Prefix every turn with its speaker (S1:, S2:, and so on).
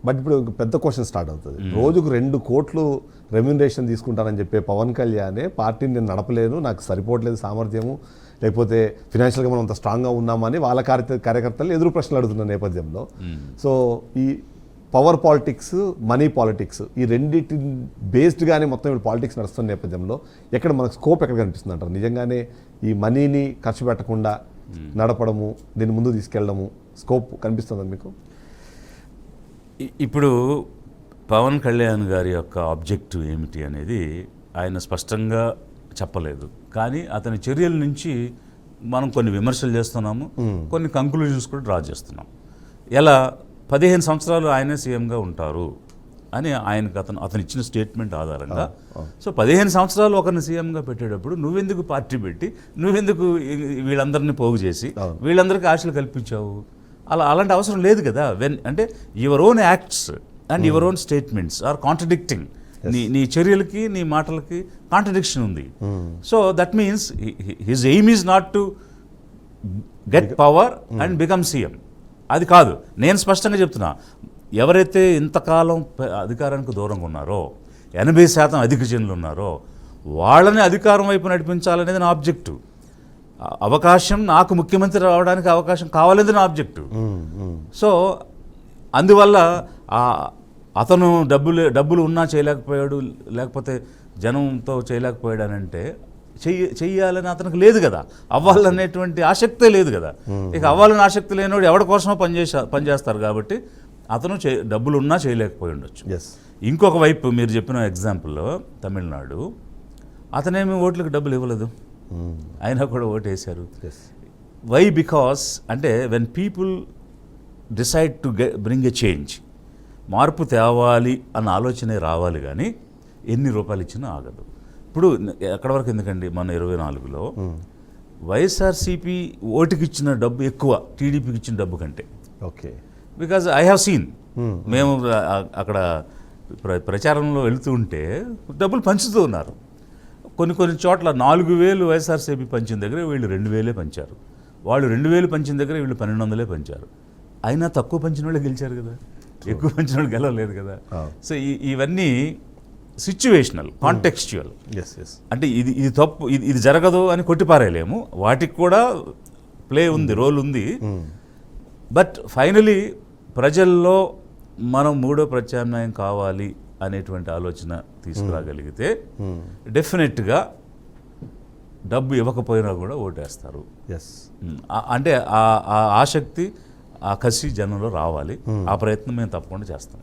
S1: But ఇప్పుడు పెద్ద question start అవుతుంది. రోజుకు 2 కోట్లు రెమ్యూనరేషన్ తీసుకుంటానని చెప్పే పవన్ కళ్యాణే పార్టీని నేను నడపలేను, నాకు సరిపోవట్లేదు సామర్థ్యము, లేకపోతే ఫినాన్షియల్గా మనం అంత స్ట్రాంగ్గా ఉన్నామని వాళ్ళ కార్యకర్తలు ఎదురు ప్రశ్నలు అడుగుతున్న నేపథ్యంలో సో ఈ పవర్ పాలిటిక్స్, మనీ పాలిటిక్స్ ఈ రెండింటి బేస్డ్గానే మొత్తం ఇప్పుడు పాలిటిక్స్ నడుస్తున్న నేపథ్యంలో ఎక్కడ మనకు స్కోప్ ఎక్కడ కనిపిస్తుంది అంటారు? నిజంగానే ఈ మనీని ఖర్చు పెట్టకుండా నడపడము, దీన్ని ముందు తీసుకెళ్ళడము స్కోప్ కనిపిస్తుందా మీకు?
S2: ఇప్పుడు పవన్ కళ్యాణ్ గారి యొక్క ఆబ్జెక్టివ్ ఏమిటి అనేది ఆయన స్పష్టంగా చెప్పలేదు. కానీ అతని చర్యల నుంచి మనం కొన్ని విమర్శలు చేస్తున్నాము, కొన్ని కంక్లూజన్స్ కూడా డ్రా చేస్తున్నాం. ఎలా 15 సంవత్సరాలు ఆయనే సీఎంగా ఉంటారు అని ఆయనకు అతను ఇచ్చిన స్టేట్మెంట్ ఆధారంగా. సో 15 సంవత్సరాలు ఒకరిని సీఎంగా పెట్టేటప్పుడు నువ్వెందుకు పార్టీ పెట్టి, నువ్వెందుకు వీళ్ళందరినీ పోగు చేసి వీళ్ళందరికీ ఆశలు కల్పించావు? అలాంటి అవసరం లేదు కదా. అంటే your own acts and your own statements are contradicting. నీ చర్యలకి నీ మాటలకి కాంట్రడిక్షన్ ఉంది. So that means his aim is not to get power and become CM. అది కాదు. నేను స్పష్టంగా చెప్తున్నా, ఎవరైతే ఇంతకాలం అధికారానికి దూరంగా ఉన్నారో, 80% అధిక జనులు ఉన్నారో వాళ్ళని అధికారం వైపు నడిపించాలనేది నా ఆబ్జెక్టివ్. అవకాశం నాకు ముఖ్యమంత్రి రావడానికి అవకాశం కావాలనేది నా ఆబ్జెక్టివ్. సో అందువల్ల అతను డబ్బులు ఉన్నా చేయలేకపోయాడు, లేకపోతే జనంతో చేయలేకపోయాడు అని అంటే చెయ్యాలని అతనికి లేదు కదా, అవ్వాలనేటువంటి ఆసక్తే లేదు కదా. ఇక అవ్వాలని ఆసక్తి లేనివాడు ఎవరి కోసమో పనిచేస్తారు. కాబట్టి అతను డబ్బులు ఉన్నా చేయలేకపోయి ఉండొచ్చు. ఇంకొక వైపు మీరు చెప్పిన ఎగ్జాంపుల్లో తమిళనాడు, అతనేమి ఓట్లకు డబ్బులు ఇవ్వలేదు, అయినా కూడా ఓటు వేశారు. వై? బికాస్ అంటే when people decide to bring a change, మార్పు తేవాలి అన్న ఆలోచనే రావాలి, కానీ ఎన్ని రూపాయలు ఇచ్చినా ఆగదు. ఇప్పుడు ఎక్కడి వరకు ఎందుకండి, మన 24లో వైఎస్ఆర్సీపీ ఓటుకి ఇచ్చిన డబ్బు ఎక్కువ టీడీపీకి ఇచ్చిన డబ్బు కంటే.
S1: Okay.
S2: Because I have seen, మేము అక్కడ ప్రచారంలో వెళుతూ ఉంటే డబ్బులు పంచుతూ ఉన్నారు. కొన్ని చోట్ల 4,000 వైఎస్ఆర్సీపీ పంచిన దగ్గర వీళ్ళు 2,000 పంచారు, వాళ్ళు 2,000 పంచిన దగ్గర వీళ్ళు 1,200 పంచారు. అయినా తక్కువ పంచిన వాళ్ళు గెలిచారు కదా, ఎక్కువ పంచిన వాళ్ళు గెలవలేదు కదా. సో ఇవన్నీ సిచ్యువేషనల్, కాంటెక్స్చువల్. అంటే ఇది తప్పు, ఇది జరగదు అని కొట్టిపారేయలేము, వాటికి కూడా ప్లే ఉంది, రోల్ ఉంది. బట్ ఫైనలీ ప్రజల్లో మనం మూడో ప్రత్యామ్నాయం కావాలి అనేటువంటి ఆలోచన తీసుకురాగలిగితే డెఫినెట్గా డబ్బు ఇవ్వకపోయినా కూడా ఓటేస్తారు. అంటే ఆ ఆసక్తి, ఆ కసి జనంలో రావాలి. ఆ ప్రయత్నం మేము తప్పకుండా చేస్తాం.